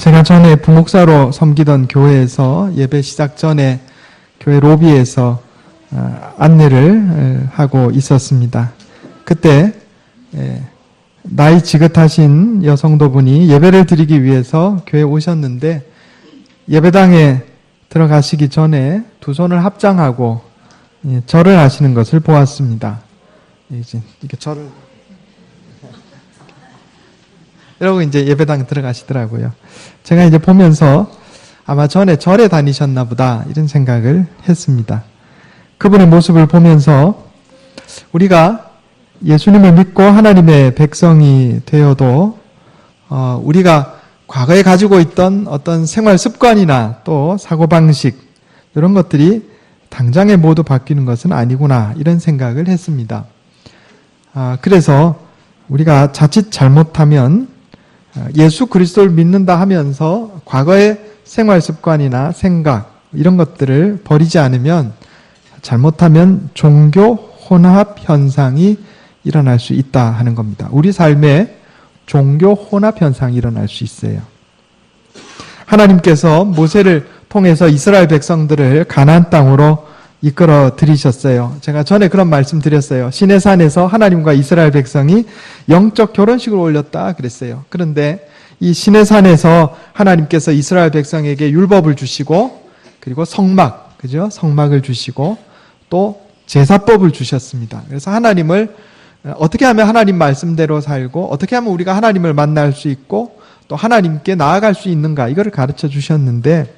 제가 전에 부목사로 섬기던 교회에서 예배 시작 전에 교회 로비에서 안내를 하고 있었습니다. 그때 나이 지긋하신 여성도분이 예배를 드리기 위해서 교회에 오셨는데 예배당에 들어가시기 전에 두 손을 합장하고 절을 하시는 것을 보았습니다. 이제 이렇게 절을 이러고 이제 예배당 들어가시더라고요. 제가 이제 보면서 아마 전에 절에 다니셨나 보다 이런 생각을 했습니다. 그분의 모습을 보면서 우리가 예수님을 믿고 하나님의 백성이 되어도 우리가 과거에 가지고 있던 어떤 생활 습관이나 또 사고방식 이런 것들이 당장에 모두 바뀌는 것은 아니구나 이런 생각을 했습니다. 그래서 우리가 자칫 잘못하면 예수 그리스도를 믿는다 하면서 과거의 생활 습관이나 생각 이런 것들을 버리지 않으면 잘못하면 종교 혼합 현상이 일어날 수 있다 하는 겁니다. 우리 삶에 종교 혼합 현상이 일어날 수 있어요. 하나님께서 모세를 통해서 이스라엘 백성들을 가나안 땅으로 이끌어 들이셨어요. 제가 전에 그런 말씀 드렸어요. 시내산에서 하나님과 이스라엘 백성이 영적 결혼식을 올렸다 그랬어요. 그런데 이 시내산에서 하나님께서 이스라엘 백성에게 율법을 주시고 그리고 성막, 그죠? 성막을 주시고 또 제사법을 주셨습니다. 그래서 하나님을 어떻게 하면 하나님 말씀대로 살고 어떻게 하면 우리가 하나님을 만날 수 있고 또 하나님께 나아갈 수 있는가 이거를 가르쳐 주셨는데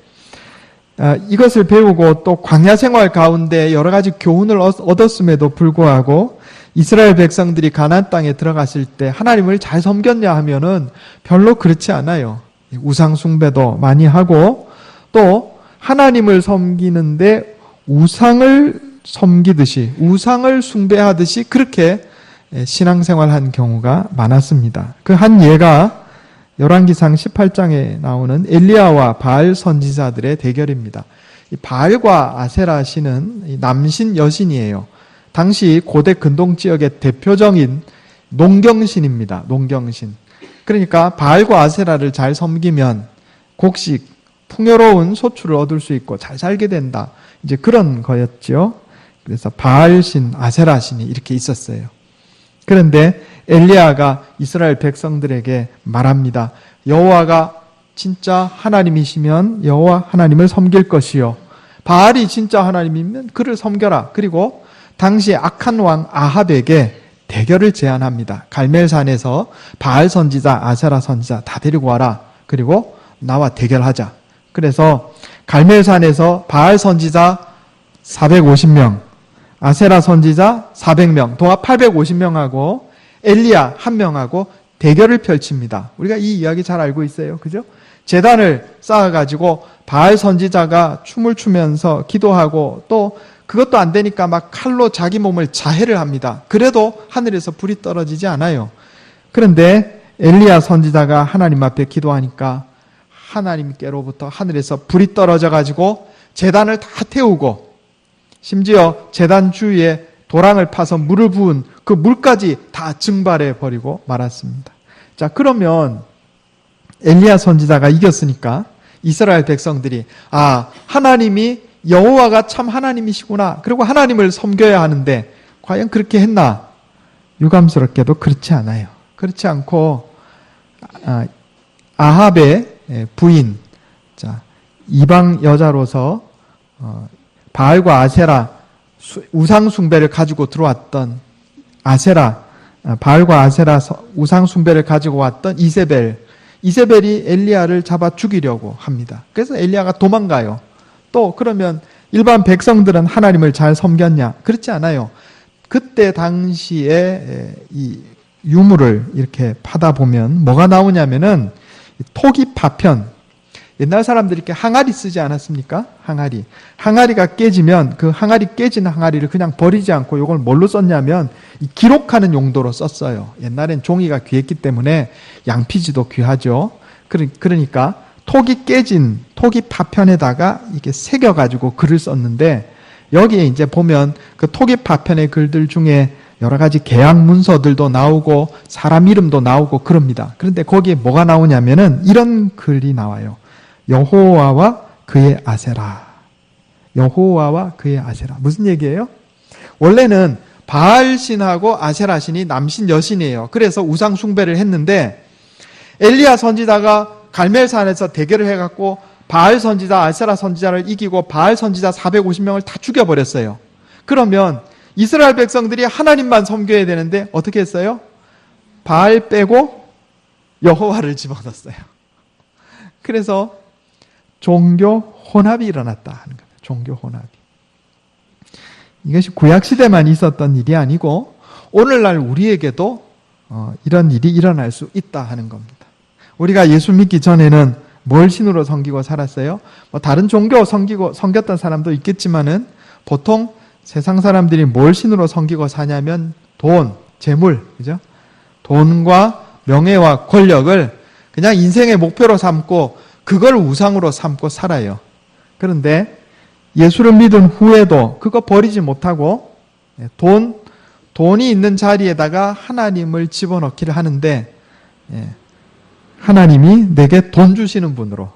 이것을 배우고 또 광야 생활 가운데 여러 가지 교훈을 얻었음에도 불구하고 이스라엘 백성들이 가나안 땅에 들어갔을 때 하나님을 잘 섬겼냐 하면은 별로 그렇지 않아요. 우상 숭배도 많이 하고 또 하나님을 섬기는데 우상을 섬기듯이 우상을 숭배하듯이 그렇게 신앙생활한 경우가 많았습니다. 그 한 예가 열왕기상 18장에 나오는 엘리야와 바알 선지자들의 대결입니다. 이 바알과 아세라 신은 남신 여신이에요. 당시 고대 근동 지역의 대표적인 농경신입니다. 농경신. 그러니까 바알과 아세라를 잘 섬기면 곡식, 풍요로운 소출을 얻을 수 있고 잘 살게 된다. 이제 그런 거였죠. 그래서 바알신, 아세라신이 이렇게 있었어요. 그런데 엘리야가 이스라엘 백성들에게 말합니다. 여호와가 진짜 하나님이시면 여호와 하나님을 섬길 것이요. 바알이 진짜 하나님이면 그를 섬겨라. 그리고 당시 악한 왕 아합에게 대결을 제안합니다. 갈멜산에서 바알 선지자, 아세라 선지자 다 데리고 와라. 그리고 나와 대결하자. 그래서 갈멜산에서 바알 선지자 450명, 아세라 선지자 400명, 동합 850명하고 엘리야 1명하고 대결을 펼칩니다. 우리가 이 이야기 잘 알고 있어요. 그죠? 제단을 쌓아가지고 바알 선지자가 춤을 추면서 기도하고 또 그것도 안 되니까 막 칼로 자기 몸을 자해를 합니다. 그래도 하늘에서 불이 떨어지지 않아요. 그런데 엘리야 선지자가 하나님 앞에 기도하니까 하나님께로부터 하늘에서 불이 떨어져가지고 제단을 다 태우고 심지어 제단 주위에 도랑을 파서 물을 부은 그 물까지 다 증발해 버리고 말았습니다. 자, 그러면 엘리야 선지자가 이겼으니까 이스라엘 백성들이 하나님이 여호와가 참 하나님이시구나. 그리고 하나님을 섬겨야 하는데 과연 그렇게 했나? 유감스럽게도 그렇지 않아요. 그렇지 않고 아합의 부인, 자, 이방 여자로서 바알과 아세라 우상 숭배를 가지고 들어왔던 아세라, 바알과 아세라 우상 숭배를 가지고 왔던 이세벨이 엘리야를 잡아 죽이려고 합니다. 그래서 엘리야가 도망가요. 또 그러면 일반 백성들은 하나님을 잘 섬겼냐? 그렇지 않아요. 그때 당시에 이 유물을 이렇게 파다 보면 뭐가 나오냐면은 토기 파편. 옛날 사람들이 이렇게 항아리 쓰지 않았습니까? 항아리가 깨지면 그 깨진 항아리를 그냥 버리지 않고 이걸 뭘로 썼냐면 기록하는 용도로 썼어요. 옛날엔 종이가 귀했기 때문에 양피지도 귀하죠. 그러니까 토기 파편에다가 이렇게 새겨가지고 글을 썼는데 여기에 이제 보면 그 토기 파편의 글들 중에 여러 가지 계약 문서들도 나오고 사람 이름도 나오고 그럽니다. 그런데 거기에 뭐가 나오냐면은 이런 글이 나와요. 여호와와 그의 아세라. 여호와와 그의 아세라. 무슨 얘기예요? 원래는 바알신하고 아세라신이 남신 여신이에요. 그래서 우상 숭배를 했는데 엘리야 선지자가 갈멜산에서 대결을 해갖고 바알 선지자, 아세라 선지자를 이기고 바알 선지자 450명을 다 죽여버렸어요. 그러면 이스라엘 백성들이 하나님만 섬겨야 되는데 어떻게 했어요? 바알 빼고 여호와를 집어넣었어요. 그래서 종교 혼합이 일어났다 하는 겁니다. 종교 혼합이. 이것이 구약시대만 있었던 일이 아니고 오늘날 우리에게도 이런 일이 일어날 수 있다 하는 겁니다. 우리가 예수 믿기 전에는 뭘 신으로 섬기고 살았어요? 다른 종교 섬겼던 사람도 있겠지만은 보통 세상 사람들이 뭘 신으로 섬기고 사냐면 돈, 재물, 그죠? 돈과 명예와 권력을 그냥 인생의 목표로 삼고 그걸 우상으로 삼고 살아요. 그런데 예수를 믿은 후에도 그거 버리지 못하고 돈이 있는 자리에다가 하나님을 집어넣기를 하는데 하나님이 내게 돈 주시는 분으로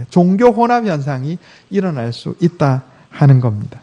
종교 혼합 현상이 일어날 수 있다 하는 겁니다.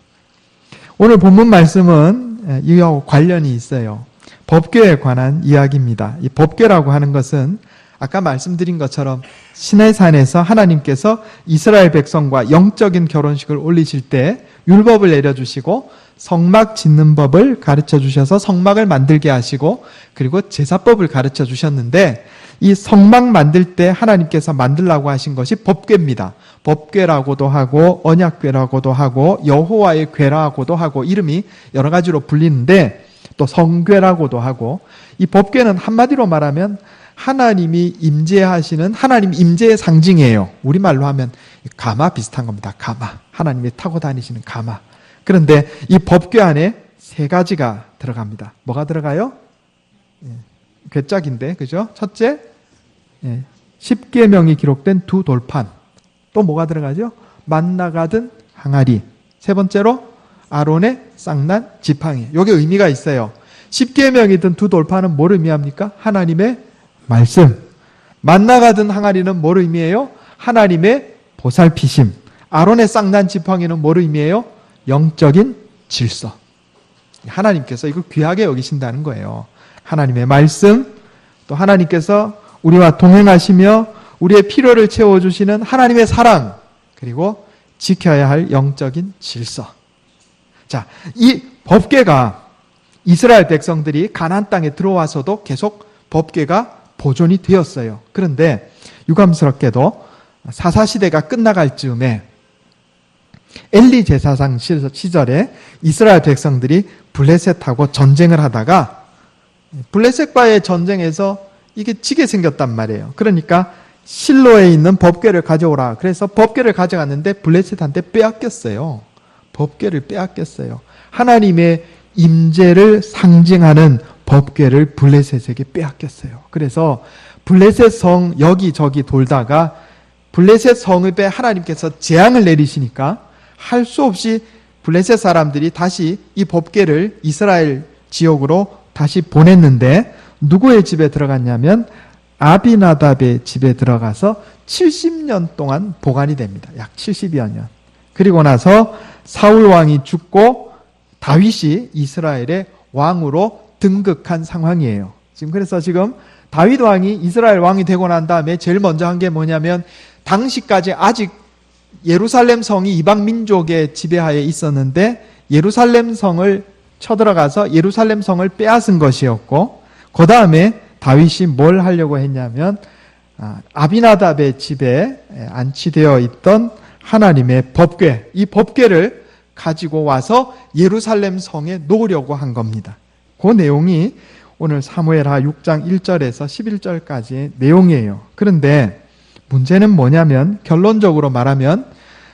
오늘 본문 말씀은 이와 관련이 있어요. 법궤에 관한 이야기입니다. 이 법궤라고 하는 것은 아까 말씀드린 것처럼 시내산에서 하나님께서 이스라엘 백성과 영적인 결혼식을 올리실 때 율법을 내려주시고 성막 짓는 법을 가르쳐 주셔서 성막을 만들게 하시고 그리고 제사법을 가르쳐 주셨는데 이 성막 만들 때 하나님께서 만들라고 하신 것이 법궤입니다. 법궤라고도 하고 언약궤라고도 하고 여호와의 궤라고도 하고 이름이 여러 가지로 불리는데 또 성궤라고도 하고 이 법궤는 한마디로 말하면 하나님이 임재하시는 하나님 임재의 상징이에요. 우리말로 하면 가마 비슷한 겁니다. 가마. 하나님이 타고 다니시는 가마. 그런데 이 법궤 안에 세 가지가 들어갑니다. 뭐가 들어가요? 괴짝인데, 그죠? 첫째, 10계명이 기록된 두 돌판. 또 뭐가 들어가죠? 만나가든 항아리. 세 번째로 아론의 쌍난 지팡이. 이게 의미가 있어요. 10계명이 든 두 돌판은 뭘 의미합니까? 하나님의 말씀. 만나가든 항아리는 뭘 의미해요? 하나님의 보살피심. 아론의 쌍난 지팡이는 뭘 의미해요? 영적인 질서. 하나님께서 이거 귀하게 여기신다는 거예요. 하나님의 말씀, 또 하나님께서 우리와 동행하시며 우리의 필요를 채워주시는 하나님의 사랑, 그리고 지켜야 할 영적인 질서. 자, 이 법궤가 이스라엘 백성들이 가나안 땅에 들어와서도 계속 법궤가 보존이 되었어요. 그런데 유감스럽게도 사사시대가 끝나갈 즈음에 엘리 제사장 시절에 이스라엘 백성들이 블레셋하고 전쟁을 하다가 블레셋과의 전쟁에서 이게 지게 생겼단 말이에요. 그러니까 실로에 있는 법궤를 가져오라. 그래서 법궤를 가져갔는데 블레셋한테 빼앗겼어요. 법궤를 빼앗겼어요. 하나님의 임재를 상징하는 법궤를 블레셋에게 빼앗겼어요. 그래서 블레셋 성 여기저기 돌다가 블레셋 성읍에 하나님께서 재앙을 내리시니까 할 수 없이 블레셋 사람들이 다시 이 법궤를 이스라엘 지역으로 다시 보냈는데 누구의 집에 들어갔냐면 아비나답의 집에 들어가서 70년 동안 보관이 됩니다. 약 70여 년. 그리고 나서 사울 왕이 죽고 다윗이 이스라엘의 왕으로 등극한 상황이에요. 그래서 지금 다윗 왕이 이스라엘 왕이 되고 난 다음에 제일 먼저 한 게 뭐냐면 당시까지 아직 예루살렘 성이 이방 민족의 지배하에 있었는데 예루살렘 성을 쳐들어가서 예루살렘 성을 빼앗은 것이었고 그 다음에 다윗이 뭘 하려고 했냐면 아비나답의 집에 안치되어 있던 하나님의 법궤, 이 법궤를 가지고 와서 예루살렘 성에 놓으려고 한 겁니다. 그 내용이 오늘 사무엘하 6장 1절에서 11절까지의 내용이에요. 그런데 문제는 뭐냐면 결론적으로 말하면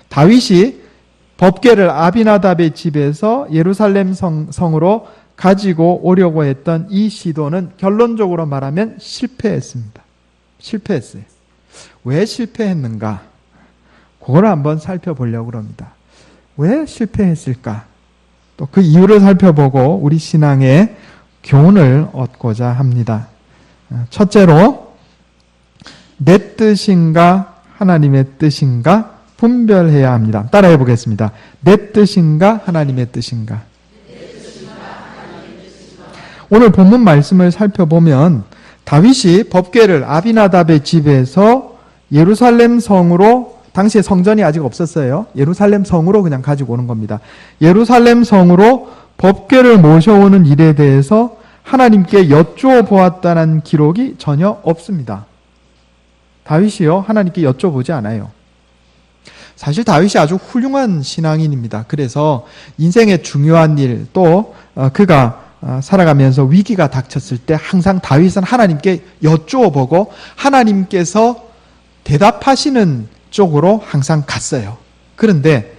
다윗이 법궤를 아비나답의 집에서 예루살렘 성으로 가지고 오려고 했던 이 시도는 결론적으로 말하면 실패했습니다. 실패했어요. 왜 실패했는가? 그걸 한번 살펴보려고 합니다. 왜 실패했을까? 또 그 이유를 살펴보고 우리 신앙의 교훈을 얻고자 합니다. 첫째로 내 뜻인가 하나님의 뜻인가 분별해야 합니다. 따라해 보겠습니다. 내 뜻인가 하나님의 뜻인가. 오늘 본문 말씀을 살펴보면 다윗이 법궤를 아비나답의 집에서 예루살렘 성으로, 당시에 성전이 아직 없었어요. 예루살렘 성으로 그냥 가지고 오는 겁니다. 예루살렘 성으로 법궤를 모셔오는 일에 대해서 하나님께 여쭈어 보았다는 기록이 전혀 없습니다. 다윗이요, 하나님께 여쭤보지 않아요. 사실 다윗이 아주 훌륭한 신앙인입니다. 그래서 인생의 중요한 일, 또 그가 살아가면서 위기가 닥쳤을 때 항상 다윗은 하나님께 여쭈어보고 하나님께서 대답하시는 쪽으로 항상 갔어요. 그런데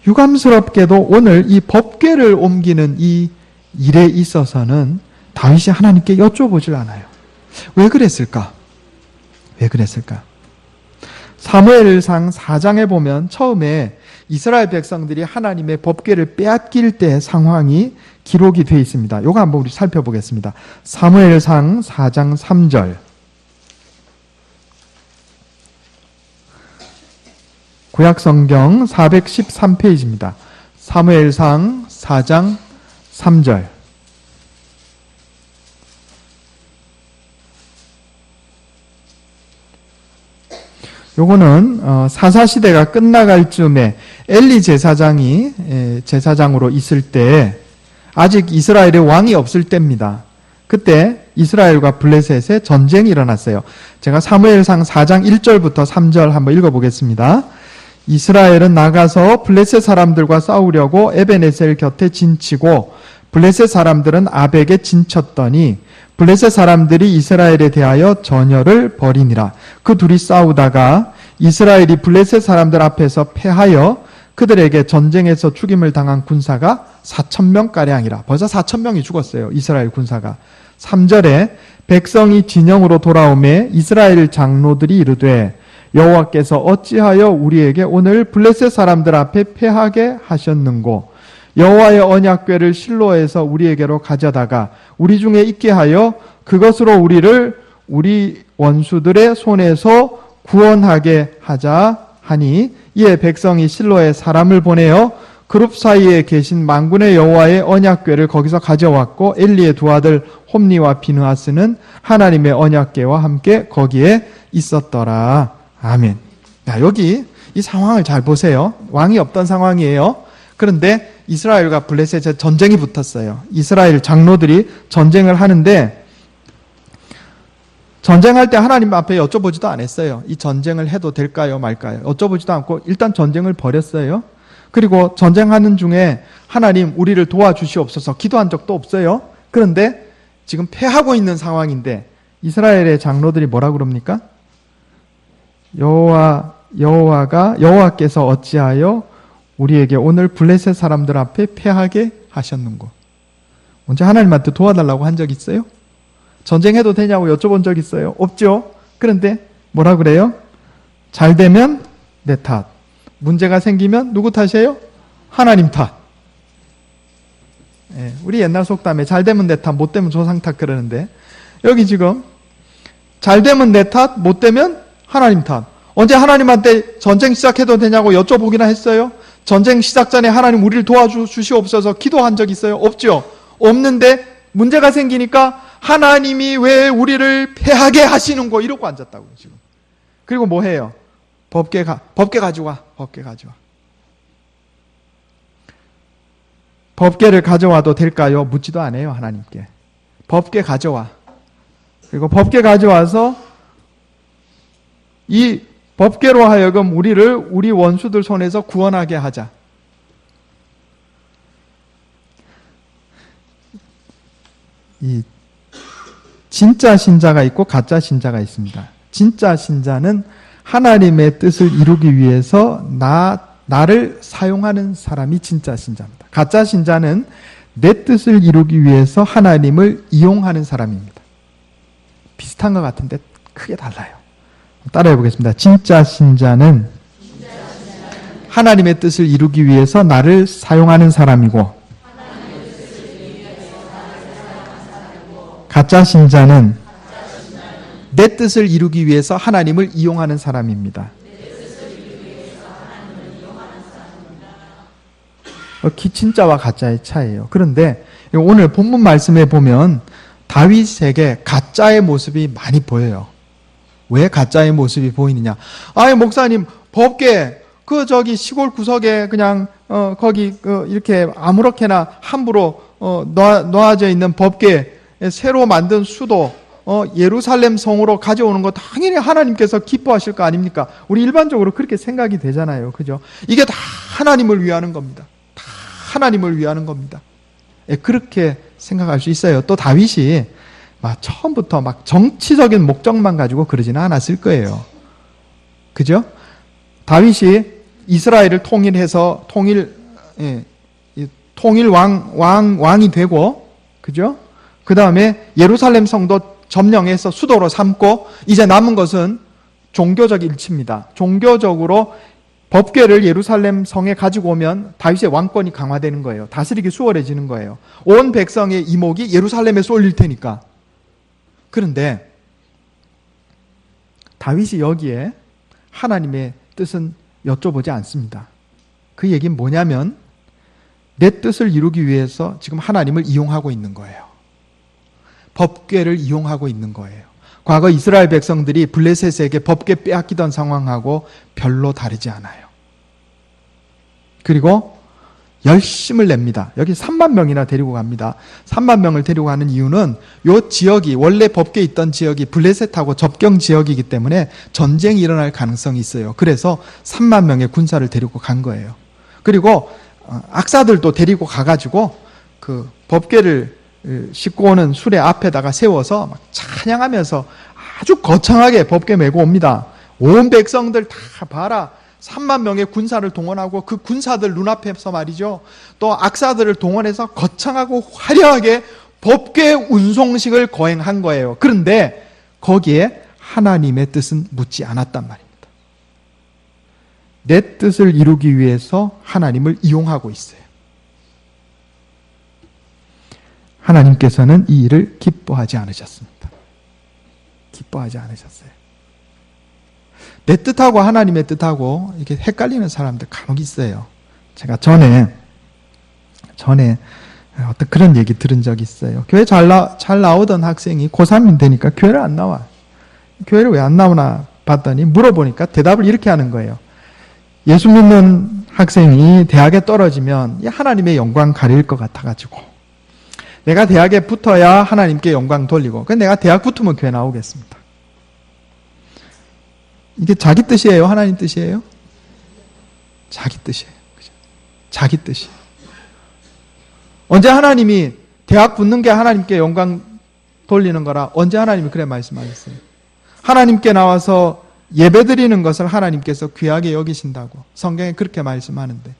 유감스럽게도 오늘 이 법궤를 옮기는 이 일에 있어서는 다윗이 하나님께 여쭤보질 않아요. 왜 그랬을까? 왜 그랬을까? 사무엘상 4장에 보면 처음에 이스라엘 백성들이 하나님의 법궤를 빼앗길 때 상황이 기록이 되어 있습니다. 이거 한번 우리 살펴보겠습니다. 사무엘상 4장 3절. 구약성경 413페이지입니다. 사무엘상 4장 3절. 요거는 사사시대가 끝나갈 즈음에 엘리 제사장이 제사장으로 있을 때 아직 이스라엘에 왕이 없을 때입니다. 그때 이스라엘과 블레셋의 전쟁이 일어났어요. 제가 사무엘상 4장 1절부터 3절 한번 읽어보겠습니다. 이스라엘은 나가서 블레셋 사람들과 싸우려고 에베네셀 곁에 진치고 블레셋 사람들은 아벡에 진쳤더니 블레셋 사람들이 이스라엘에 대하여 전열을 벌이니라. 그 둘이 싸우다가 이스라엘이 블레셋 사람들 앞에서 패하여 그들에게 전쟁에서 죽임을 당한 군사가 4,000명가량이라. 벌써 4,000명이 죽었어요. 이스라엘 군사가. 3절에 백성이 진영으로 돌아오매 이스라엘 장로들이 이르되 여호와께서 어찌하여 우리에게 오늘 블레셋 사람들 앞에 패하게 하셨는고 여호와의 언약궤를 실로에서 우리에게로 가져다가 우리 중에 있게 하여 그것으로 우리를 우리 원수들의 손에서 구원하게 하자 하니 이에 백성이 실로에 사람을 보내어 그룹 사이에 계신 만군의 여호와의 언약궤를 거기서 가져왔고 엘리의 두 아들 홈니와 비느하스는 하나님의 언약궤와 함께 거기에 있었더라. 아멘. 자, 여기 이 상황을 잘 보세요. 왕이 없던 상황이에요. 그런데 이스라엘과 블레셋의 전쟁이 붙었어요. 이스라엘 장로들이 전쟁을 하는데 전쟁할 때 하나님 앞에 여쭤보지도 않았어요. 이 전쟁을 해도 될까요 말까요? 여쭤보지도 않고 일단 전쟁을 벌였어요. 그리고 전쟁하는 중에 하나님 우리를 도와주시옵소서 기도한 적도 없어요. 그런데 지금 패하고 있는 상황인데 이스라엘의 장로들이 뭐라 그럽니까? 여호와께서 어찌하여 우리에게 오늘 블레셋 사람들 앞에 패하게 하셨는고. 언제 하나님한테 도와달라고 한 적 있어요? 전쟁해도 되냐고 여쭤본 적 있어요? 없죠? 그런데 뭐라 그래요? 잘 되면 내 탓. 문제가 생기면 누구 탓이에요? 하나님 탓. 예, 우리 옛날 속담에 잘 되면 내 탓, 못 되면 조상 탓 그러는데 여기 지금 잘 되면 내 탓, 못 되면 하나님 탓. 언제 하나님한테 전쟁 시작해도 되냐고 여쭤보기나 했어요? 전쟁 시작 전에 하나님 우리를 도와주시옵소서 기도한 적 있어요? 없죠? 없는데 문제가 생기니까 하나님이 왜 우리를 패하게 하시는 거 이러고 앉았다고요 지금. 그리고 뭐 해요? 법궤 가지고 와. 법궤 가져와. 법궤를 가져와도 될까요? 묻지도 않아요 하나님께. 법궤 가져와. 그리고 법궤 가져와서 이 법궤로 하여금 우리를 우리 원수들 손에서 구원하게 하자. 이 진짜 신자가 있고 가짜 신자가 있습니다. 진짜 신자는 하나님의 뜻을 이루기 위해서 나를 사용하는 사람이 진짜 신자입니다. 가짜 신자는 내 뜻을 이루기 위해서 하나님을 이용하는 사람입니다. 비슷한 것 같은데 크게 달라요. 따라해 보겠습니다. 진짜 신자는 하나님의 뜻을 이루기 위해서 나를 사용하는 사람이고 가짜 신자는 내 뜻을 이루기 위해서 하나님을 이용하는 사람입니다. 진짜와 가짜의 차이예요. 그런데 오늘 본문 말씀에 보면 다윗에게 가짜의 모습이 많이 보여요. 왜 가짜의 모습이 보이느냐? 아이 목사님 법궤 시골 구석에 그냥 거기 이렇게 아무렇게나 함부로 놓아져 있는 법궤 새로 만든 수도 예루살렘 성으로 가져오는 거 당연히 하나님께서 기뻐하실 거 아닙니까? 우리 일반적으로 그렇게 생각이 되잖아요. 그죠? 이게 다 하나님을 위하는 겁니다. 다 하나님을 위하는 겁니다. 그렇게 생각할 수 있어요. 또 다윗이 처음부터 정치적인 목적만 가지고 그러지는 않았을 거예요. 그죠? 다윗이 이스라엘을 통일해서 왕이 되고, 그죠? 그 다음에 예루살렘 성도 점령해서 수도로 삼고, 이제 남은 것은 종교적 일치입니다. 종교적으로 법궤를 예루살렘 성에 가지고 오면 다윗의 왕권이 강화되는 거예요. 다스리기 수월해지는 거예요. 온 백성의 이목이 예루살렘에 쏠릴 테니까. 그런데 다윗이 여기에 하나님의 뜻은 여쭤보지 않습니다. 그 얘기는 뭐냐면 내 뜻을 이루기 위해서 지금 하나님을 이용하고 있는 거예요. 법궤를 이용하고 있는 거예요. 과거 이스라엘 백성들이 블레셋에게 법궤 빼앗기던 상황하고 별로 다르지 않아요. 그리고 열심을 냅니다. 여기 3만 명이나 데리고 갑니다. 3만 명을 데리고 가는 이유는 이 지역이 원래 법궤 있던 지역이 블레셋하고 접경 지역이기 때문에 전쟁이 일어날 가능성이 있어요. 그래서 3만 명의 군사를 데리고 간 거예요. 그리고 악사들도 데리고 가가지고 그 법궤를 싣고 오는 수레 앞에다가 세워서 막 찬양하면서 아주 거창하게 법궤 메고 옵니다. 온 백성들 다 봐라. 3만 명의 군사를 동원하고 그 군사들 눈앞에서 말이죠. 또 악사들을 동원해서 거창하고 화려하게 법궤 운송식을 거행한 거예요. 그런데 거기에 하나님의 뜻은 묻지 않았단 말입니다. 내 뜻을 이루기 위해서 하나님을 이용하고 있어요. 하나님께서는 이 일을 기뻐하지 않으셨습니다. 기뻐하지 않으셨어요. 내 뜻하고 하나님의 뜻하고 이렇게 헷갈리는 사람들 간혹 있어요. 제가 전에 어떤 그런 얘기 들은 적이 있어요. 교회 잘 나오던 학생이 고3이 되니까 교회를 안 나와. 교회를 왜 안 나오나 봤더니 물어보니까 대답을 이렇게 하는 거예요. 예수 믿는 학생이 대학에 떨어지면 하나님의 영광 가릴 것 같아가지고 내가 대학에 붙어야 하나님께 영광 돌리고 그래서 내가 대학 붙으면 교회 나오겠습니다. 이게 자기 뜻이에요? 하나님 뜻이에요? 자기 뜻이에요. 그죠? 자기 뜻이에요. 언제 하나님이 대학 붙는 게 하나님께 영광 돌리는 거라 언제 하나님이 그래 말씀하셨어요? 하나님께 나와서 예배드리는 것을 하나님께서 귀하게 여기신다고 성경에 그렇게 말씀하는데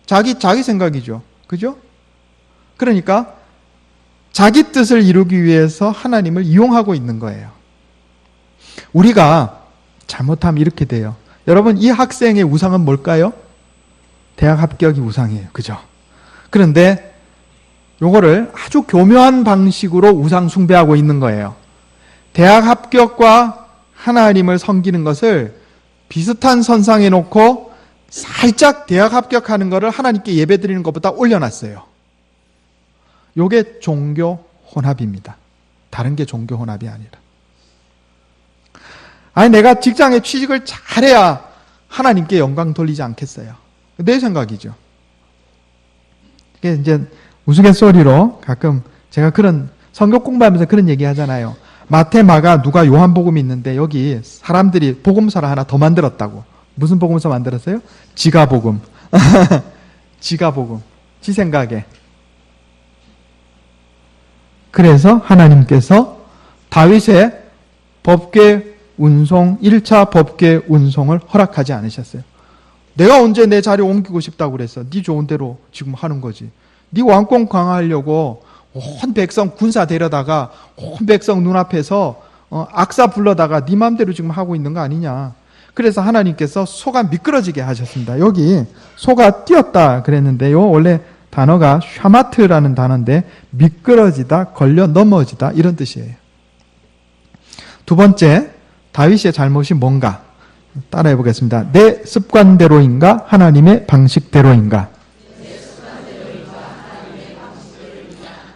자기 생각이죠. 그죠? 그러니까 자기 뜻을 이루기 위해서 하나님을 이용하고 있는 거예요. 우리가 잘못하면 이렇게 돼요. 여러분, 이 학생의 우상은 뭘까요? 대학 합격이 우상이에요. 그죠? 그런데 요거를 아주 교묘한 방식으로 우상 숭배하고 있는 거예요. 대학 합격과 하나님을 섬기는 것을 비슷한 선상에 놓고 살짝 대학 합격하는 것을 하나님께 예배드리는 것보다 올려놨어요. 요게 종교 혼합입니다. 다른 게 종교 혼합이 아니라. 아니 내가 직장에 취직을 잘해야 하나님께 영광 돌리지 않겠어요. 내 생각이죠. 이게 이제 우스갯소리로 가끔 제가 그런 성경 공부하면서 그런 얘기 하잖아요. 마태, 마가, 누가, 요한복음이 있는데 여기 사람들이 복음서를 하나 더 만들었다고. 무슨 복음서 만들었어요? 지가복음. 지가복음. 지 생각에. 그래서 하나님께서 다윗의 법궤 운송, 1차 법궤 운송을 허락하지 않으셨어요. 내가 언제 내 자리 옮기고 싶다고 그랬어. 네 좋은 대로 지금 하는 거지. 네 왕권 강화하려고 온 백성 군사 데려다가 온 백성 눈앞에서 악사 불러다가 네 맘대로 지금 하고 있는 거 아니냐. 그래서 하나님께서 소가 미끄러지게 하셨습니다. 여기 소가 뛰었다 그랬는데요. 원래 단어가 샤마트라는 단어인데 미끄러지다, 걸려 넘어지다 이런 뜻이에요. 두 번째, 다윗의 잘못이 뭔가? 따라해 보겠습니다. 내 습관대로인가? 하나님의 방식대로인가?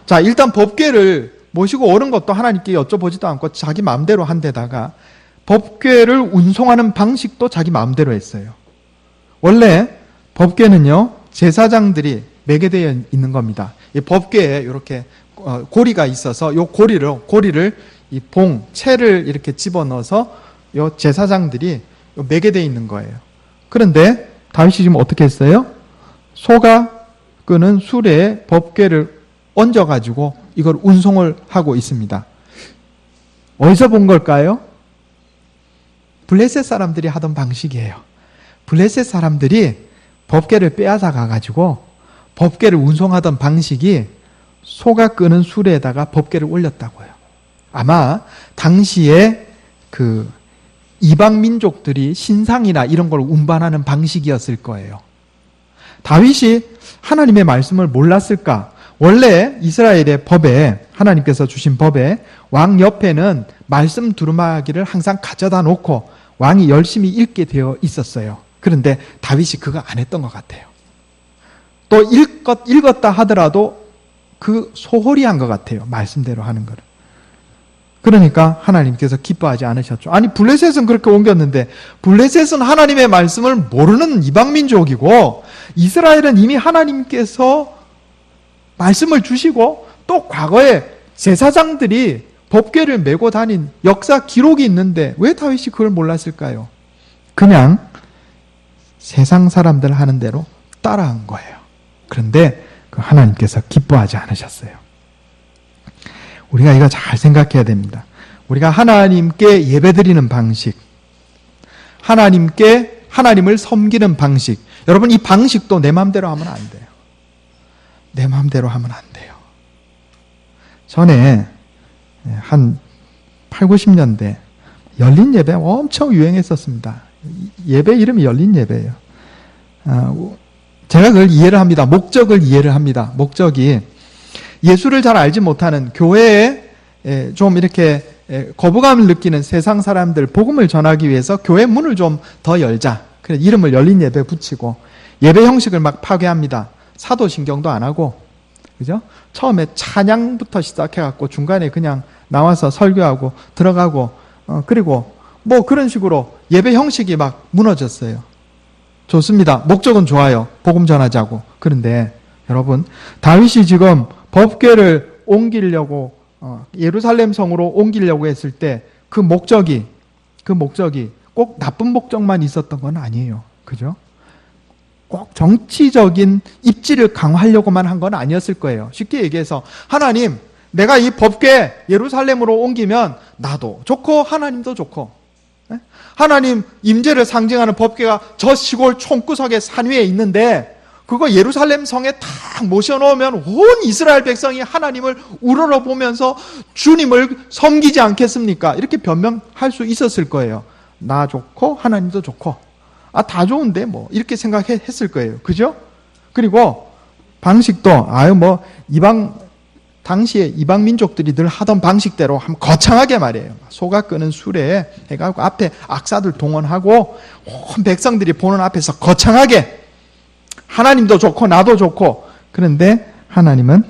자, 일단 법궤를 모시고 오른 것도 하나님께 여쭤보지도 않고 자기 마음대로 한 데다가 법궤를 운송하는 방식도 자기 마음대로 했어요. 원래 법궤는요, 제사장들이 매게 되어 있는 겁니다. 이 법궤에 이렇게 고리가 있어서 이 고리를 이 채를 이렇게 집어넣어서 이 제사장들이 매게 되어 있는 거예요. 그런데 다윗이 지금 어떻게 했어요? 소가 끄는 수레에 법궤를 얹어가지고 이걸 운송을 하고 있습니다. 어디서 본 걸까요? 블레셋 사람들이 하던 방식이에요. 블레셋 사람들이 법궤를 빼앗아 가가지고 법궤를 운송하던 방식이 소가 끄는 수레에다가 법궤를 올렸다고요. 아마 당시에 그 이방 민족들이 신상이나 이런 걸 운반하는 방식이었을 거예요. 다윗이 하나님의 말씀을 몰랐을까? 원래 이스라엘의 법에, 하나님께서 주신 법에 왕 옆에는 말씀 두루마기를 항상 가져다 놓고 왕이 열심히 읽게 되어 있었어요. 그런데 다윗이 그거 안 했던 것 같아요. 또 읽었다 하더라도 그 소홀히 한 것 같아요. 말씀대로 하는 거를. 그러니까 하나님께서 기뻐하지 않으셨죠. 아니, 블레셋은 그렇게 옮겼는데 블레셋은 하나님의 말씀을 모르는 이방민족이고 이스라엘은 이미 하나님께서 말씀을 주시고 또 과거에 제사장들이 법궤를 메고 다닌 역사 기록이 있는데 왜 다윗이 그걸 몰랐을까요? 그냥 세상 사람들 하는 대로 따라한 거예요. 그런데 그 하나님께서 기뻐하지 않으셨어요. 우리가 이거 잘 생각해야 됩니다. 우리가 하나님께 예배드리는 방식, 하나님을 섬기는 방식, 여러분 이 방식도 내 마음대로 하면 안 돼요. 내 마음대로 하면 안 돼요. 전에 한 8, 90년대 열린 예배 엄청 유행했었습니다. 예배 이름이 열린 예배예요. 제가 그걸 이해를 합니다. 목적을 이해를 합니다. 목적이 예수를 잘 알지 못하는 교회에 좀 이렇게 거부감을 느끼는 세상 사람들 복음을 전하기 위해서 교회 문을 좀 더 열자. 그래서 이름을 열린 예배 붙이고 예배 형식을 막 파괴합니다. 사도신경도 안 하고, 그죠? 처음에 찬양부터 시작해갖고 중간에 그냥 나와서 설교하고 들어가고, 그리고 뭐 그런 식으로 예배 형식이 막 무너졌어요. 좋습니다. 목적은 좋아요. 복음 전하자고. 그런데 여러분, 다윗이 지금 법궤를 옮기려고 예루살렘 성으로 옮기려고 했을 때 그 목적이 꼭 나쁜 목적만 있었던 건 아니에요. 그죠? 꼭 정치적인 입지를 강화하려고만 한 건 아니었을 거예요. 쉽게 얘기해서 하나님, 내가 이 법궤 예루살렘으로 옮기면 나도 좋고 하나님도 좋고, 하나님 임재를 상징하는 법궤가 저 시골 총구석의 산 위에 있는데 그거 예루살렘 성에 탁 모셔놓으면 온 이스라엘 백성이 하나님을 우러러보면서 주님을 섬기지 않겠습니까? 이렇게 변명할 수 있었을 거예요. 나 좋고 하나님도 좋고, 다 좋은데 뭐 이렇게 생각했을 거예요. 그죠? 그리고 방식도 당시에 이방 민족들이 늘 하던 방식대로 한번 거창하게 말이에요. 소가 끄는 수레에 해가지고 앞에 악사들 동원하고 온 백성들이 보는 앞에서 거창하게 하나님도 좋고 나도 좋고. 그런데 하나님은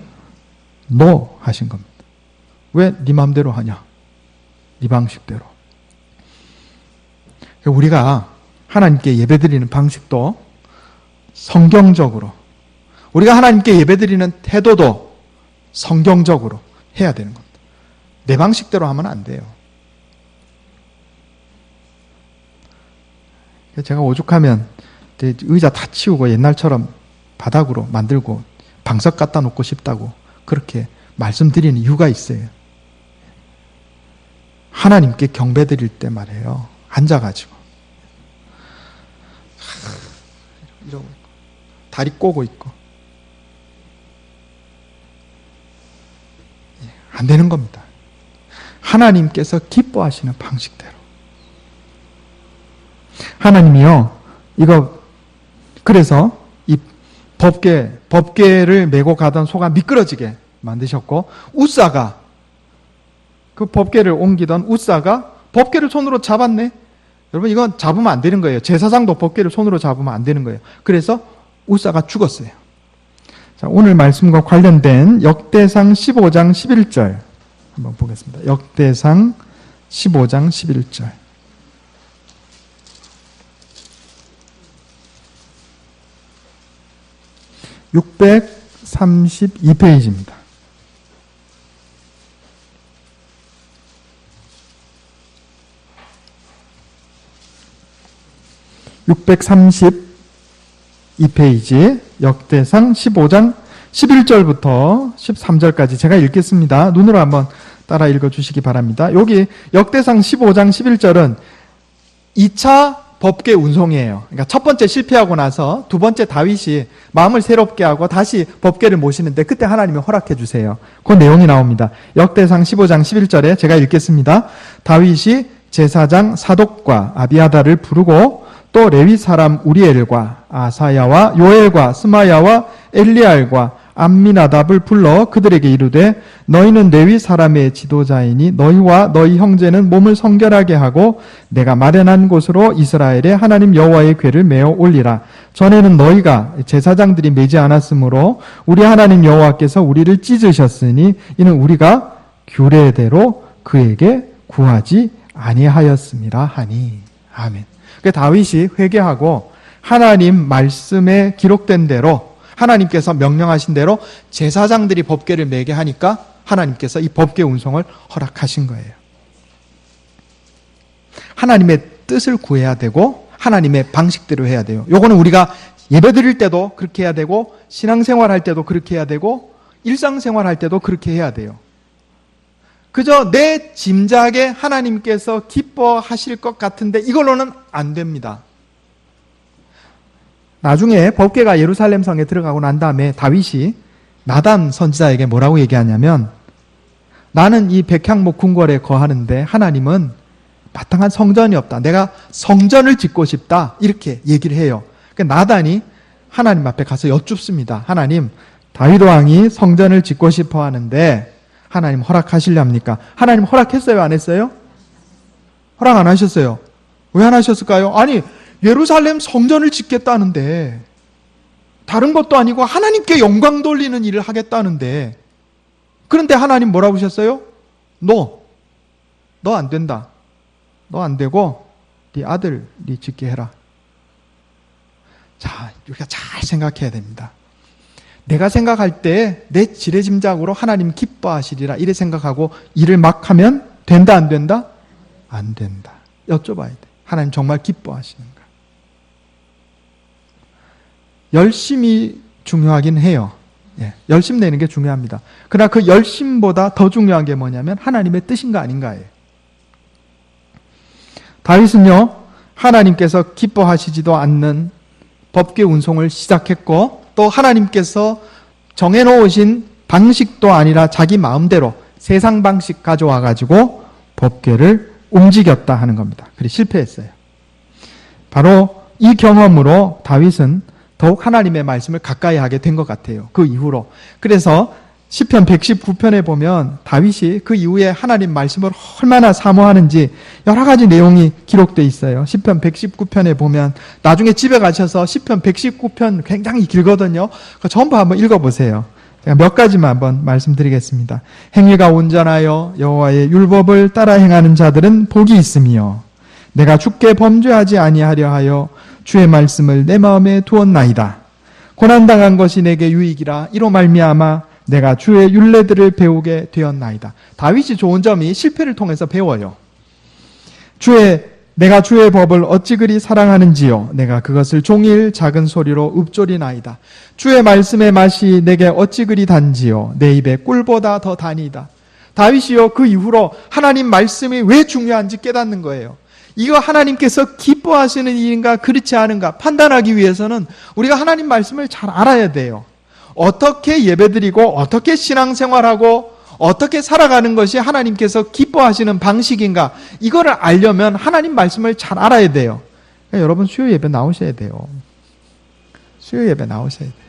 노 하신 겁니다. 왜 네 마음대로 하냐? 네 방식대로. 우리가 하나님께 예배드리는 방식도 성경적으로, 우리가 하나님께 예배드리는 태도도 성경적으로 해야 되는 겁니다. 내 방식대로 하면 안 돼요. 제가 오죽하면 의자 다 치우고 옛날처럼 바닥으로 만들고 방석 갖다 놓고 싶다고 그렇게 말씀드리는 이유가 있어요. 하나님께 경배드릴 때 말이에요. 앉아가지고 이러고 있고 다리 꼬고 있고 안 되는 겁니다. 하나님께서 기뻐하시는 방식대로. 하나님이요, 그래서 이 법궤를 메고 가던 소가 미끄러지게 만드셨고, 우사가, 그 법궤를 옮기던 우사가 법궤를 손으로 잡았네. 여러분, 이건 잡으면 안 되는 거예요. 제사장도 법궤를 손으로 잡으면 안 되는 거예요. 그래서 우사가 죽었어요. 자, 오늘 말씀과 관련된 역대상 15장 11절 한번 보겠습니다. 역대상 15장 11절. (632페이지입니다) (632페이지) 역대상 15장 11절부터 13절까지 제가 읽겠습니다. 눈으로 한번 따라 읽어주시기 바랍니다. 여기 역대상 15장 11절은 2차 법궤 운송이에요. 그러니까 첫 번째 실패하고 나서 두 번째 다윗이 마음을 새롭게 하고 다시 법궤를 모시는데 그때 하나님이 허락해 주세요. 그 내용이 나옵니다. 역대상 15장 11절에 제가 읽겠습니다. 다윗이 제사장 사독과 아비아다를 부르고 또 레위 사람 우리엘과 아사야와 요엘과 스마야와 엘리알과 암미나답을 불러 그들에게 이르되 너희는 레위 사람의 지도자이니 너희와 너희 형제는 몸을 성결하게 하고 내가 마련한 곳으로 이스라엘의 하나님 여호와의 궤를 메어 올리라. 전에는 너희가 제사장들이 매지 않았으므로 우리 하나님 여호와께서 우리를 찢으셨으니 이는 우리가 규례대로 그에게 구하지 아니하였음이라 하니. 아멘. 다윗이 회개하고 하나님 말씀에 기록된 대로 하나님께서 명령하신 대로 제사장들이 법궤를 메게 하니까 하나님께서 이 법궤 운송을 허락하신 거예요. 하나님의 뜻을 구해야 되고 하나님의 방식대로 해야 돼요. 요거는 우리가 예배드릴 때도 그렇게 해야 되고 신앙생활 할 때도 그렇게 해야 되고 일상생활 할 때도 그렇게 해야 돼요. 그저 내 짐작에 하나님께서 기뻐하실 것 같은데 이걸로는 안 됩니다. 나중에 법궤가 예루살렘 성에 들어가고 난 다음에 다윗이 나단 선지자에게 뭐라고 얘기하냐면 나는 이 백향목 궁궐에 거하는데 하나님은 마땅한 성전이 없다. 내가 성전을 짓고 싶다. 이렇게 얘기를 해요. 그러니까 나단이 하나님 앞에 가서 여쭙습니다. 하나님, 다윗 왕이 성전을 짓고 싶어 하는데 하나님 허락하시렵니까? 하나님 허락했어요? 안 했어요? 허락 안 하셨어요. 왜 안 하셨을까요? 아니, 예루살렘 성전을 짓겠다는데 다른 것도 아니고 하나님께 영광 돌리는 일을 하겠다는데 그런데 하나님 뭐라고 하셨어요? 너 안 된다. 너 안 되고 네 아들 네 짓게 해라. 자, 우리가 잘 생각해야 됩니다. 내가 생각할 때 내 지레짐작으로 하나님 기뻐하시리라 이래 생각하고 일을 막 하면 된다 안 된다? 안 된다. 여쭤봐야 돼. 하나님 정말 기뻐하시는가? 열심이 중요하긴 해요. 예, 열심 내는 게 중요합니다. 그러나 그 열심보다 더 중요한 게 뭐냐면 하나님의 뜻인가 아닌가예요. 다윗은요, 하나님께서 기뻐하시지도 않는 법궤 운송을 시작했고 또 하나님께서 정해놓으신 방식도 아니라 자기 마음대로 세상 방식 가져와가지고 법궤를 움직였다 하는 겁니다. 그래 실패했어요. 바로 이 경험으로 다윗은 더욱 하나님의 말씀을 가까이 하게 된 것 같아요. 그 이후로. 그래서 시편 119편에 보면 다윗이 그 이후에 하나님 말씀을 얼마나 사모하는지 여러 가지 내용이 기록되어 있어요. 시편 119편에 보면 나중에 집에 가셔서 시편 119편 굉장히 길거든요. 전부 한번 읽어보세요. 제가 몇 가지만 한번 말씀드리겠습니다. 행위가 온전하여 여호와의 율법을 따라 행하는 자들은 복이 있으며 내가 주께 범죄하지 아니하려 하여 주의 말씀을 내 마음에 두었나이다. 고난당한 것이 내게 유익이라 이로 말미암아 내가 주의 율례들을 배우게 되었나이다. 다윗이 좋은 점이 실패를 통해서 배워요. 내가 주의 법을 어찌 그리 사랑하는지요. 내가 그것을 종일 작은 소리로 읊조리나이다. 주의 말씀의 맛이 내게 어찌 그리 단지요. 내 입에 꿀보다 더 다니다. 다윗이요, 그 이후로 하나님 말씀이 왜 중요한지 깨닫는 거예요. 이거 하나님께서 기뻐하시는 일인가 그렇지 않은가 판단하기 위해서는 우리가 하나님 말씀을 잘 알아야 돼요. 어떻게 예배드리고 어떻게 신앙생활하고 어떻게 살아가는 것이 하나님께서 기뻐하시는 방식인가 이거를 알려면 하나님 말씀을 잘 알아야 돼요. 그러니까 여러분 수요 예배 나오셔야 돼요. 수요 예배 나오셔야 돼요.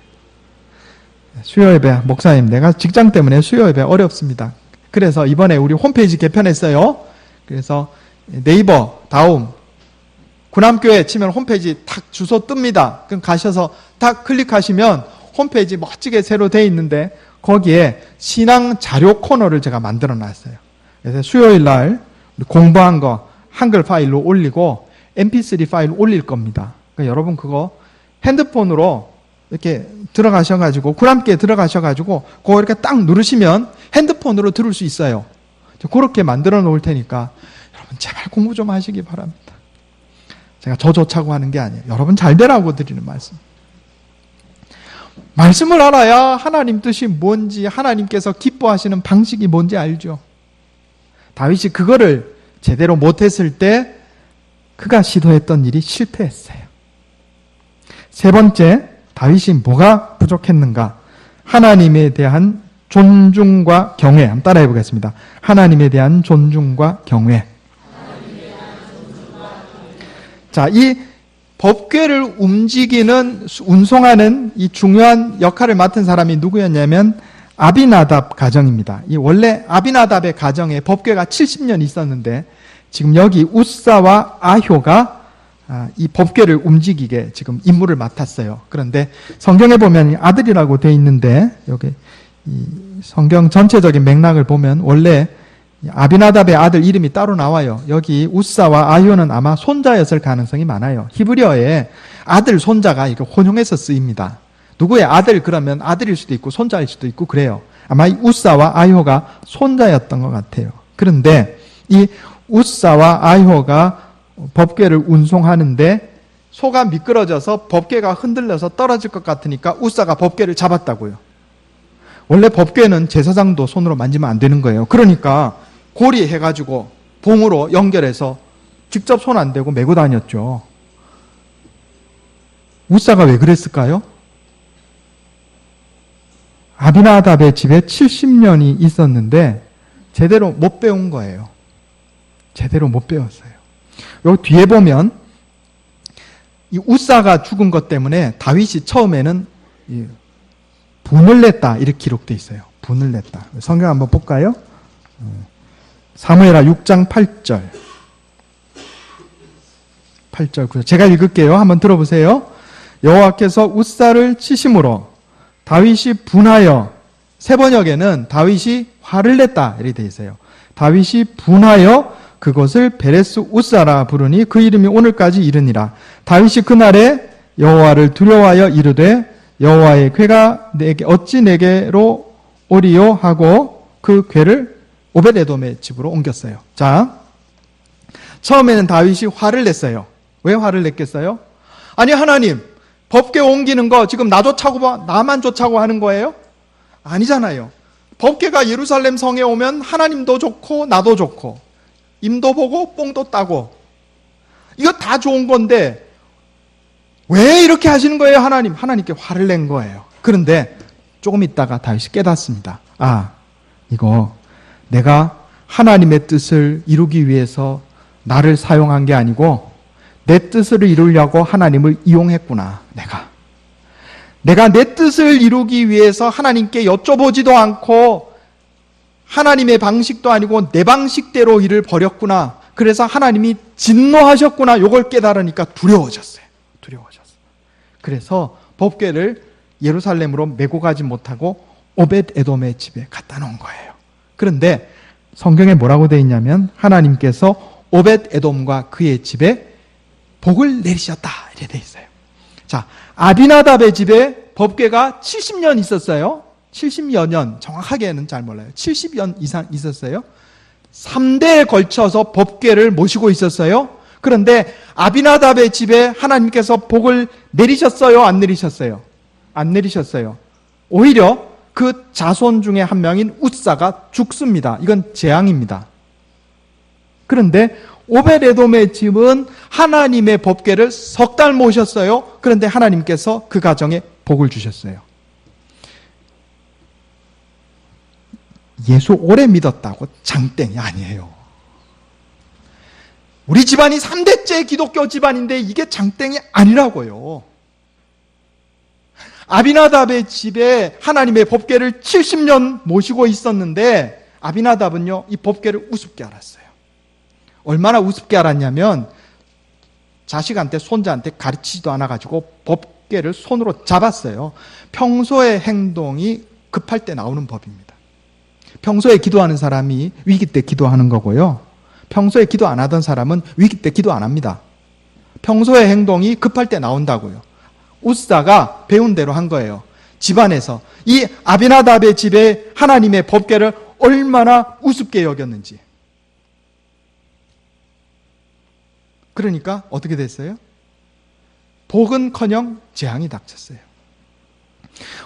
수요예배, 목사님, 내가 직장 때문에 수요예배 어렵습니다. 그래서 이번에 우리 홈페이지 개편했어요. 그래서 네이버, 다음, 군함교회 치면 홈페이지 탁 주소 뜹니다. 그럼 가셔서 딱 클릭하시면 홈페이지 멋지게 새로 돼 있는데 거기에 신앙 자료 코너를 제가 만들어 놨어요. 그래서 수요일 날 공부한 거 한글 파일로 올리고 mp3 파일 올릴 겁니다. 그러니까 여러분 그거 핸드폰으로 이렇게 들어가셔가지고 군함교회 들어가셔가지고 그거 이렇게 딱 누르시면 핸드폰으로 들을 수 있어요. 그렇게 만들어 놓을 테니까 여러분 제발 공부 좀 하시기 바랍니다. 제가 저조차고 하는 게 아니에요. 여러분 잘 되라고 드리는 말씀. 말씀을 알아야 하나님 뜻이 뭔지, 하나님께서 기뻐하시는 방식이 뭔지 알죠. 다윗이 그거를 제대로 못했을 때 그가 시도했던 일이 실패했어요. 세 번째, 다윗이 뭐가 부족했는가? 하나님에 대한 존중과 경외. 한번 따라해 보겠습니다. 하나님에 대한 존중과 경외. 자, 이 법궤를 움직이는, 운송하는 이 중요한 역할을 맡은 사람이 누구였냐면 아비나답 가정입니다. 이 원래 아비나답의 가정에 법궤가 70년 있었는데 지금 여기 우사와 아효가 이 법궤를 움직이게 지금 임무를 맡았어요. 그런데 성경에 보면 아들이라고 돼 있는데 여기 이 성경 전체적인 맥락을 보면 원래 아비나답의 아들 이름이 따로 나와요. 여기 우사와 아효는 아마 손자였을 가능성이 많아요. 히브리어에 아들, 손자가 이렇게 혼용해서 쓰입니다. 누구의 아들 그러면 아들일 수도 있고 손자일 수도 있고 그래요. 아마 이 우사와 아효가 손자였던 것 같아요. 그런데 이 우사와 아효가 법궤를 운송하는데 소가 미끄러져서 법궤가 흔들려서 떨어질 것 같으니까 우사가 법궤를 잡았다고요. 원래 법궤는 제사장도 손으로 만지면 안 되는 거예요. 그러니까 고리 해가지고 봉으로 연결해서 직접 손 안 대고 메고 다녔죠. 우사가 왜 그랬을까요? 아비나답의 집에 70년이 있었는데 제대로 못 배운 거예요. 제대로 못 배웠어요. 요 뒤에 보면 이 우사가 죽은 것 때문에 다윗이 처음에는 분을 냈다 이렇게 기록되어 있어요. 분을 냈다. 성경 한번 볼까요? 사무엘하 6장 8절 9절 제가 읽을게요. 한번 들어보세요. 여호와께서 우사를 치심으로 다윗이 분하여, 세 번역에는 다윗이 화를 냈다 이렇게 되어 있어요. 다윗이 분하여 그것을 베레스 우사라 부르니 그 이름이 오늘까지 이르니라. 다윗이 그날에 여호와를 두려워하여 이르되 여호와의 궤가 내게 어찌 내게로 오리요 하고 그 궤를 오벳에돔의 집으로 옮겼어요. 자, 처음에는 다윗이 화를 냈어요. 왜 화를 냈겠어요? 아니 하나님, 법궤 옮기는 거 지금 나만 쫓아고 하는 거예요? 아니잖아요. 법궤가 예루살렘 성에 오면 하나님도 좋고 나도 좋고 임도 보고 뽕도 따고 이거 다 좋은 건데 왜 이렇게 하시는 거예요 하나님? 하나님께 화를 낸 거예요. 그런데 조금 있다가 다윗이 깨닫습니다. 이거 내가 하나님의 뜻을 이루기 위해서 나를 사용한 게 아니고 내 뜻을 이루려고 하나님을 이용했구나. 내가 내 뜻을 이루기 위해서 하나님께 여쭤보지도 않고 하나님의 방식도 아니고 내 방식대로 일을 벌였구나. 그래서 하나님이 진노하셨구나. 이걸 깨달으니까 두려워졌어요. 그래서 법궤를 예루살렘으로 메고 가지 못하고 오벳에돔의 집에 갖다 놓은 거예요. 그런데 성경에 뭐라고 되어 있냐면 하나님께서 오벳에돔과 그의 집에 복을 내리셨다 이렇게 되어 있어요. 자, 아비나답의 집에 법궤가 70년 있었어요. 70여 년, 정확하게는 잘 몰라요. 70년 이상 있었어요. 3대에 걸쳐서 법궤를 모시고 있었어요. 그런데 아비나답의 집에 하나님께서 복을 내리셨어요? 안 내리셨어요? 안 내리셨어요. 오히려 그 자손 중에 한 명인 우사가 죽습니다. 이건 재앙입니다. 그런데 오벳에돔의 집은 하나님의 법궤를 석 달 모셨어요. 그런데 하나님께서 그 가정에 복을 주셨어요. 예수 오래 믿었다고 장땡이 아니에요. 우리 집안이 3대째 기독교 집안인데 이게 장땡이 아니라고요. 아비나답의 집에 하나님의 법궤를 70년 모시고 있었는데 아비나답은요, 이 법궤를 우습게 알았어요. 얼마나 우습게 알았냐면 자식한테, 손자한테 가르치지도 않아가지고 법궤를 손으로 잡았어요. 평소의 행동이 급할 때 나오는 법입니다. 평소에 기도하는 사람이 위기 때 기도하는 거고요. 평소에 기도 안 하던 사람은 위기 때 기도 안 합니다. 평소의 행동이 급할 때 나온다고요. 우사가 배운 대로 한 거예요. 집안에서. 이 아비나답의 집에 하나님의 법궤를 얼마나 우습게 여겼는지. 그러니까 어떻게 됐어요? 복은커녕 재앙이 닥쳤어요.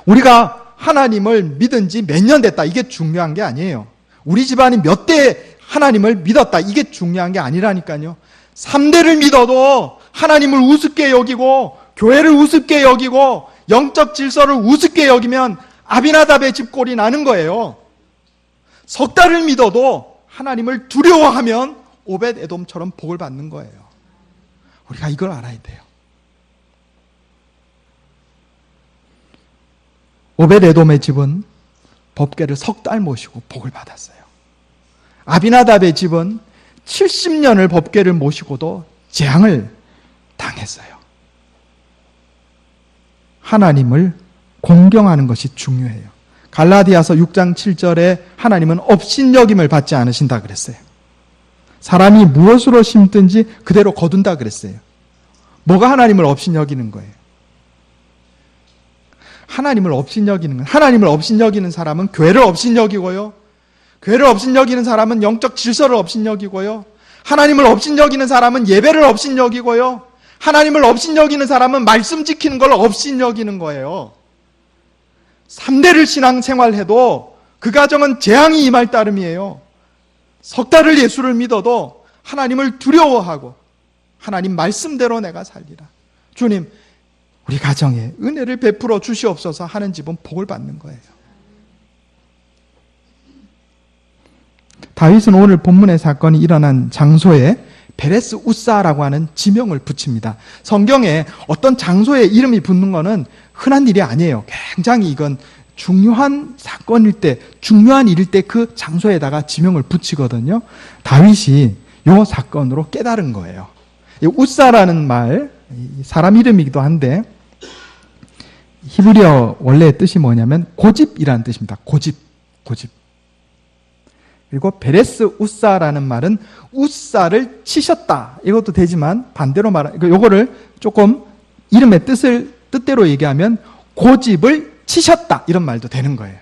우리가 하나님을 믿은 지 몇 년 됐다, 이게 중요한 게 아니에요. 우리 집안이 몇 대 하나님을 믿었다, 이게 중요한 게 아니라니까요. 3대를 믿어도 하나님을 우습게 여기고 교회를 우습게 여기고 영적 질서를 우습게 여기면 아비나답의 집 꼴이 나는 거예요. 석 달을 믿어도 하나님을 두려워하면 오벳 에돔처럼 복을 받는 거예요. 우리가 이걸 알아야 돼요. 오벳 에돔의 집은 법궤를 석 달 모시고 복을 받았어요. 아비나답의 집은 70년을 법궤를 모시고도 재앙을 당했어요. 하나님을 공경하는 것이 중요해요. 갈라디아서 6장 7절에 하나님은 업신여김을 받지 않으신다 그랬어요. 사람이 무엇으로 심든지 그대로 거둔다 그랬어요. 뭐가 하나님을 업신여기는 거예요? 하나님을 업신여기는, 하나님을 업신여기는 사람은 교회를 업신여기고요. 교회를 업신여기는 사람은 영적 질서를 업신여기고요. 하나님을 업신여기는 사람은 예배를 업신여기고요. 하나님을 업신여기는 사람은 말씀 지키는 걸 업신여기는 거예요. 3대를 신앙생활해도 그 가정은 재앙이 임할 따름이에요. 석 달을 예수를 믿어도 하나님을 두려워하고 하나님 말씀대로 내가 살리라. 주님, 우리 가정에 은혜를 베풀어 주시옵소서 하는 집은 복을 받는 거예요. 다윗은 오늘 본문의 사건이 일어난 장소에 베레스 우사라고 하는 지명을 붙입니다. 성경에 어떤 장소에 이름이 붙는 것은 흔한 일이 아니에요. 굉장히 이건 중요한 사건일 때, 중요한 일일 때 그 장소에다가 지명을 붙이거든요. 다윗이 이 사건으로 깨달은 거예요. 우사라는 말, 사람 이름이기도 한데 히브리어 원래의 뜻이 뭐냐면 고집이라는 뜻입니다. 고집. 그리고 베레스 우사라는 말은 우사를 치셨다, 이것도 되지만 반대로 말하면, 요거를 조금 이름의 뜻대로 얘기하면 고집을 치셨다, 이런 말도 되는 거예요.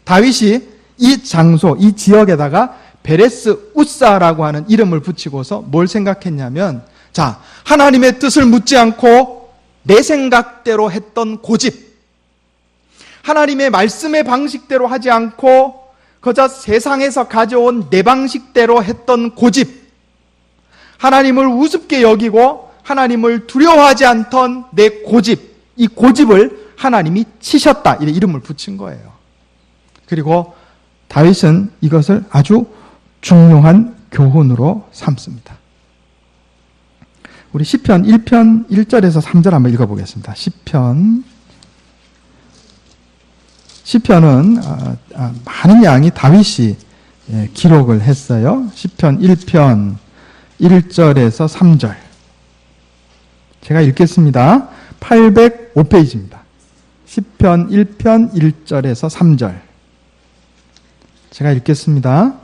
다윗이 이 장소, 이 지역에다가 베레스 우사라고 하는 이름을 붙이고서 뭘 생각했냐면, 자, 하나님의 뜻을 묻지 않고 내 생각대로 했던 고집, 하나님의 말씀의 방식대로 하지 않고 그저 세상에서 가져온 내 방식대로 했던 고집, 하나님을 우습게 여기고 하나님을 두려워하지 않던 내 고집, 이 고집을 하나님이 치셨다, 이런 이름을 붙인 거예요. 그리고 다윗은 이것을 아주 중요한 교훈으로 삼습니다. 우리 시편 1편 1절에서 3절 한번 읽어보겠습니다. 시편은 많은 양이 다윗이 기록을 했어요. 시편 1편 1절에서 3절. 제가 읽겠습니다. 805페이지입니다. 시편 1편 1절에서 3절. 제가 읽겠습니다.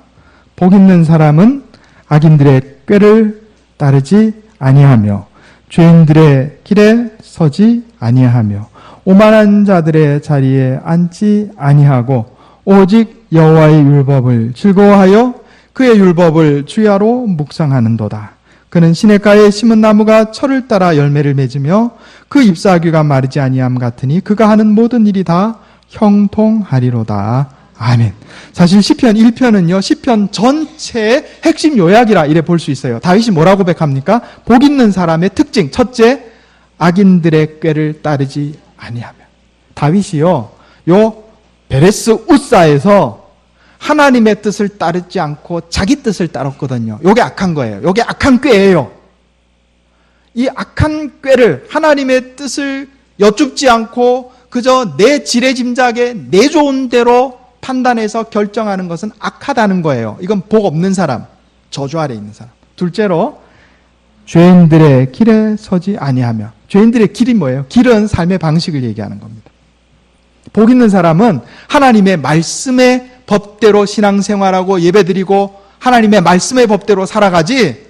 복 있는 사람은 악인들의 꾀를 따르지 아니하며 죄인들의 길에 서지 아니하며 오만한 자들의 자리에 앉지 아니하고 오직 여호와의 율법을 즐거워하여 그의 율법을 주야로 묵상하는도다. 그는 시냇가에 심은 나무가 철을 따라 열매를 맺으며 그 잎사귀가 마르지 아니함 같으니 그가 하는 모든 일이 다 형통하리로다. 아멘. 사실 시편 1편은요, 시편 전체의 핵심 요약이라 이래 볼 수 있어요. 다윗이 뭐라고 고백합니까? 복 있는 사람의 특징, 첫째, 악인들의 꾀를 따르지 아니하며. 다윗이요, 요 베레스 우사에서 하나님의 뜻을 따르지 않고 자기 뜻을 따랐거든요. 요게 악한 거예요. 요게 악한 꾀예요. 이 악한 꾀를, 하나님의 뜻을 여쭙지 않고 그저 내 지레짐작에 내 좋은 대로 판단해서 결정하는 것은 악하다는 거예요. 이건 복 없는 사람, 저주 아래 있는 사람. 둘째로 죄인들의 길에 서지 아니하며. 죄인들의 길이 뭐예요? 길은 삶의 방식을 얘기하는 겁니다. 복 있는 사람은 하나님의 말씀의 법대로 신앙생활하고 예배드리고 하나님의 말씀의 법대로 살아가지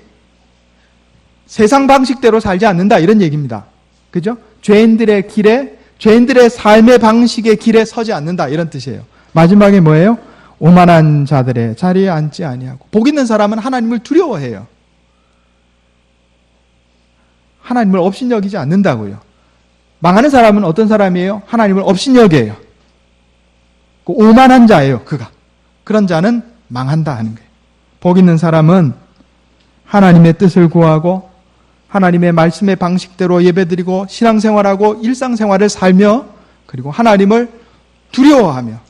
세상 방식대로 살지 않는다, 이런 얘기입니다. 그죠? 죄인들의 길에, 죄인들의 삶의 방식의 길에 서지 않는다, 이런 뜻이에요. 마지막에 뭐예요? 오만한 자들의 자리에 앉지 아니하고. 복 있는 사람은 하나님을 두려워해요. 하나님을 업신여기지 않는다고요. 망하는 사람은 어떤 사람이에요? 하나님을 업신여겨요. 오만한 자예요, 그가. 그런 자는 망한다 하는 거예요. 복 있는 사람은 하나님의 뜻을 구하고 하나님의 말씀의 방식대로 예배드리고 신앙생활하고 일상생활을 살며 그리고 하나님을 두려워하며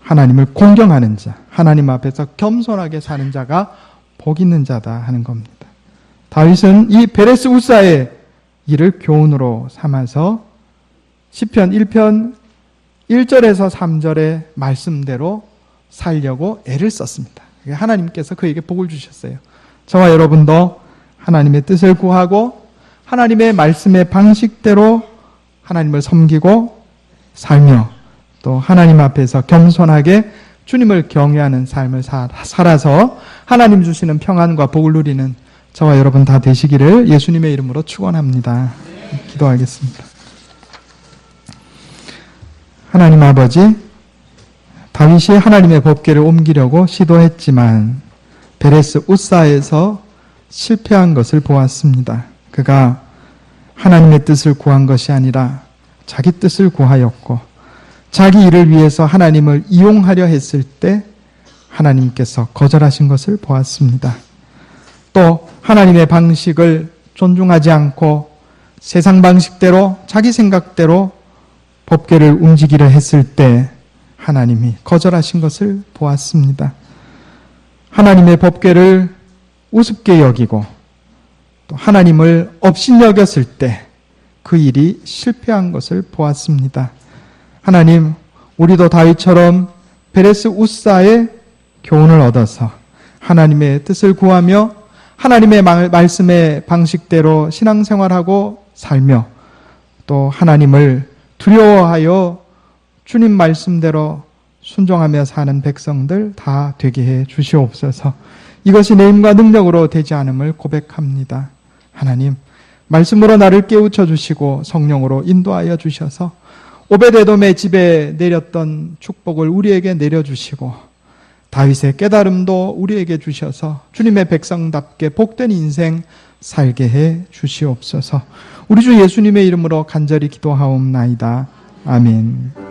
하나님을 공경하는 자, 하나님 앞에서 겸손하게 사는 자가 복 있는 자다 하는 겁니다. 다윗은 이 베레스 우사의 일을 교훈으로 삼아서 시편 1편 1절에서 3절의 말씀대로 살려고 애를 썼습니다. 하나님께서 그에게 복을 주셨어요. 저와 여러분도 하나님의 뜻을 구하고 하나님의 말씀의 방식대로 하나님을 섬기고 살며 또 하나님 앞에서 겸손하게 주님을 경외하는 삶을 살아서 하나님 주시는 평안과 복을 누리는 저와 여러분 다 되시기를 예수님의 이름으로 축원합니다. 기도하겠습니다. 하나님 아버지, 다윗이 하나님의 법궤를 옮기려고 시도했지만 베레스 우사에서 실패한 것을 보았습니다. 그가 하나님의 뜻을 구한 것이 아니라 자기 뜻을 구하였고 자기 일을 위해서 하나님을 이용하려 했을 때 하나님께서 거절하신 것을 보았습니다. 또 하나님의 방식을 존중하지 않고 세상 방식대로 자기 생각대로 법궤를 움직이려 했을 때 하나님이 거절하신 것을 보았습니다. 하나님의 법궤를 우습게 여기고 또 하나님을 업신여겼을 때 그 일이 실패한 것을 보았습니다. 하나님, 우리도 다윗처럼 베레스 우사의 교훈을 얻어서 하나님의 뜻을 구하며 하나님의 말씀의 방식대로 신앙생활하고 살며 또 하나님을 두려워하여 주님 말씀대로 순종하며 사는 백성들 다 되게 해 주시옵소서. 이것이 내 힘과 능력으로 되지 않음을 고백합니다. 하나님, 말씀으로 나를 깨우쳐 주시고 성령으로 인도하여 주셔서 오베데돔의 집에 내렸던 축복을 우리에게 내려주시고 다윗의 깨달음도 우리에게 주셔서 주님의 백성답게 복된 인생 살게 해 주시옵소서. 우리 주 예수님의 이름으로 간절히 기도하옵나이다. 아멘.